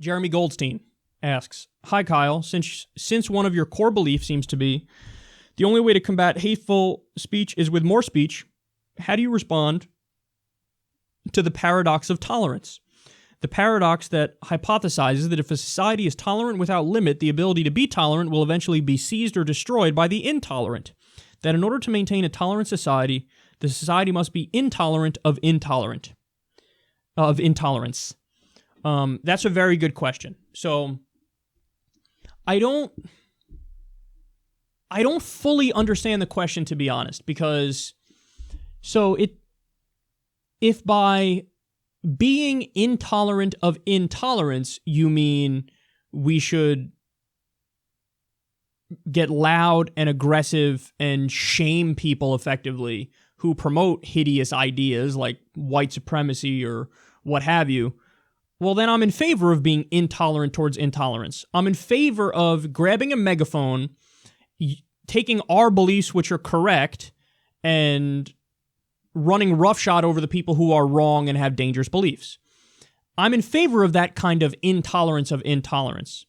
Jeremy Goldstein asks, "Hi Kyle, since one of your core beliefs seems to be the only way to combat hateful speech is with more speech, how do you respond to the paradox of tolerance? The paradox that hypothesizes that if a society is tolerant without limit, the ability to be tolerant will eventually be seized or destroyed by the intolerant. That in order to maintain a tolerant society, the society must be intolerant of intolerance. That's a very good question. So I don't fully understand the question, to be honest, because if by being intolerant of intolerance, you mean we should get loud and aggressive and shame people effectively who promote hideous ideas like white supremacy or what have you, well, then I'm in favor of being intolerant towards intolerance. I'm in favor of grabbing a megaphone, taking our beliefs, which are correct, and running roughshod over the people who are wrong and have dangerous beliefs. I'm in favor of that kind of intolerance of intolerance.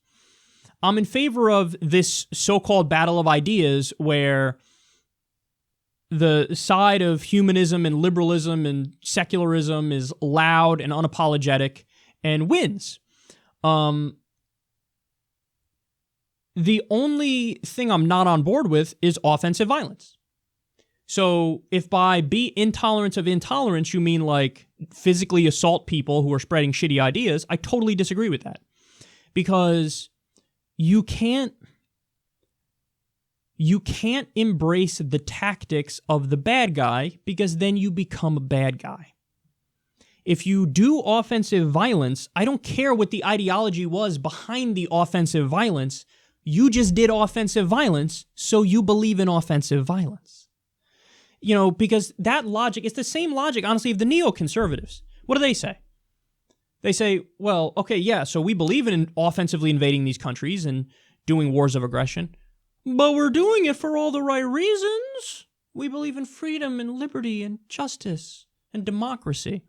I'm in favor of this so-called battle of ideas where the side of humanism and liberalism and secularism is loud and unapologetic and wins. The only thing I'm not on board with is offensive violence. So if by be intolerance of intolerance, you mean like physically assault people who are spreading shitty ideas, I totally disagree with that. Because you can't embrace the tactics of the bad guy, because then you become a bad guy. If you do offensive violence, I don't care what the ideology was behind the offensive violence. You just did offensive violence, so you believe in offensive violence. You know, because that logic, it's the same logic, honestly, of the neoconservatives. What do they say? They say, well, okay, yeah, so we believe in offensively invading these countries and doing wars of aggression, but we're doing it for all the right reasons. We believe in freedom and liberty and justice and democracy.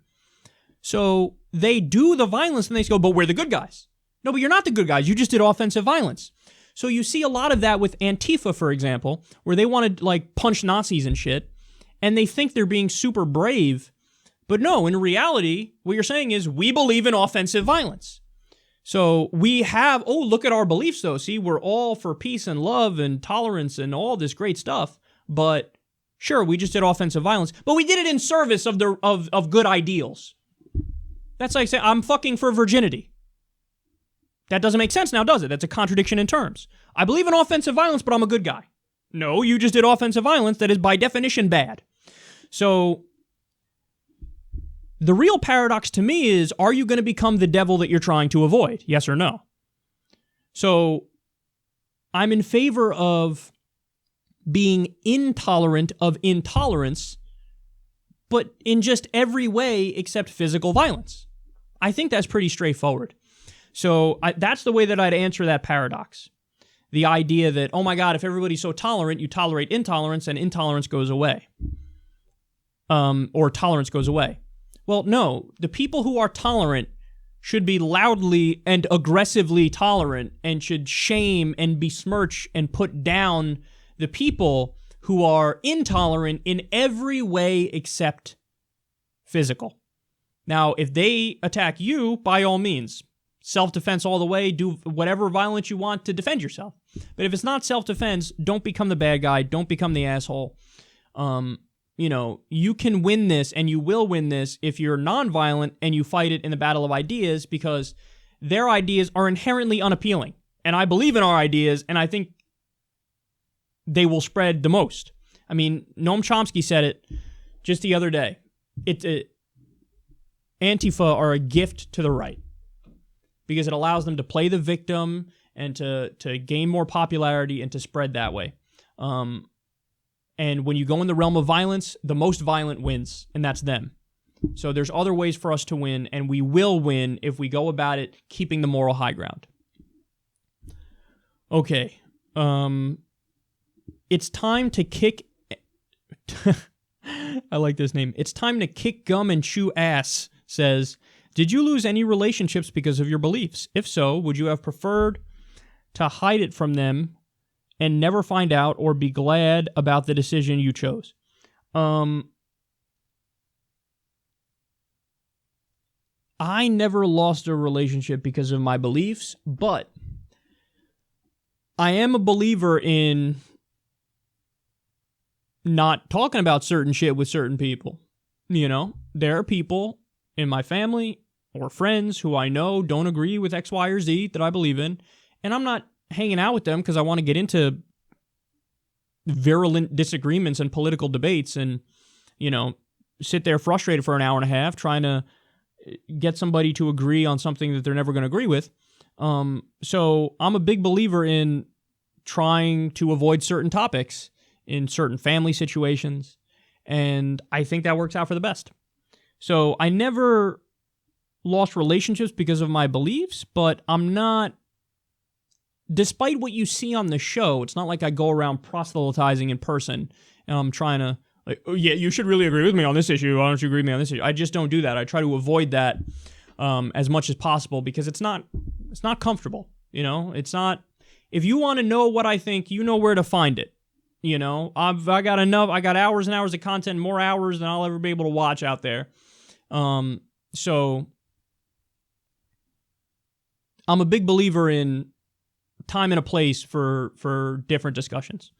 So they do the violence and they go, but we're the good guys. No, but you're not the good guys. You just did offensive violence. So you see a lot of that with Antifa, for example, where they want to like punch Nazis and shit, and they think they're being super brave. But no, in reality, what you're saying is we believe in offensive violence. So we have, oh, look at our beliefs though. See, we're all for peace and love and tolerance and all this great stuff. But sure, we just did offensive violence, but we did it in service of good ideals. That's like saying, I'm fucking for virginity. That doesn't make sense now, does it? That's a contradiction in terms. I believe in offensive violence, but I'm a good guy. No, you just did offensive violence that is by definition bad. So the real paradox to me is, are you going to become the devil that you're trying to avoid? Yes or no? So I'm in favor of being intolerant of intolerance, but in just every way except physical violence. I think that's pretty straightforward. So that's the way that I'd answer that paradox. The idea that, oh my God, if everybody's so tolerant, you tolerate intolerance and intolerance goes away. Or tolerance goes away. Well, no, the people who are tolerant should be loudly and aggressively tolerant and should shame and besmirch and put down the people who are intolerant in every way except physical. Now, if they attack you, by all means, self-defense all the way, do whatever violence you want to defend yourself. But if it's not self-defense, don't become the bad guy, don't become the asshole. You know, you can win this and you will win this if you're nonviolent and you fight it in the battle of ideas, because their ideas are inherently unappealing. And I believe in our ideas, and I think they will spread the most. I mean, Noam Chomsky said it just the other day. Antifa are a gift to the right because it allows them to play the victim and to gain more popularity and to spread that way. And when you go in the realm of violence, the most violent wins, and that's them. So there's other ways for us to win, and we will win if we go about it keeping the moral high ground. Okay. It's time to kick... I like this name. It's time to kick gum and chew ass, says Did you lose any relationships because of your beliefs? If so, would you have preferred to hide it from them and never find out, or be glad about the decision you chose? I never lost a relationship because of my beliefs, but I am a believer in not talking about certain shit with certain people. You know, there are people in my family or friends who I know don't agree with X, Y, or Z that I believe in, and I'm not hanging out with them because I want to get into virulent disagreements and political debates and, you know, sit there frustrated for an hour and a half trying to get somebody to agree on something that they're never going to agree with. So I'm a big believer in trying to avoid certain topics in certain family situations, and I think that works out for the best. So I never lost relationships because of my beliefs, but I'm not, despite what you see on the show, it's not like I go around proselytizing in person and I'm trying to, like, oh, yeah, you should really agree with me on this issue. Why don't you agree with me on this issue? I just don't do that. I try to avoid that as much as possible because it's not comfortable. You know, it's not, if you want to know what I think, you know where to find it. You know, I got hours and hours of content, more hours than I'll ever be able to watch out there. So I'm a big believer in time and a place for different discussions.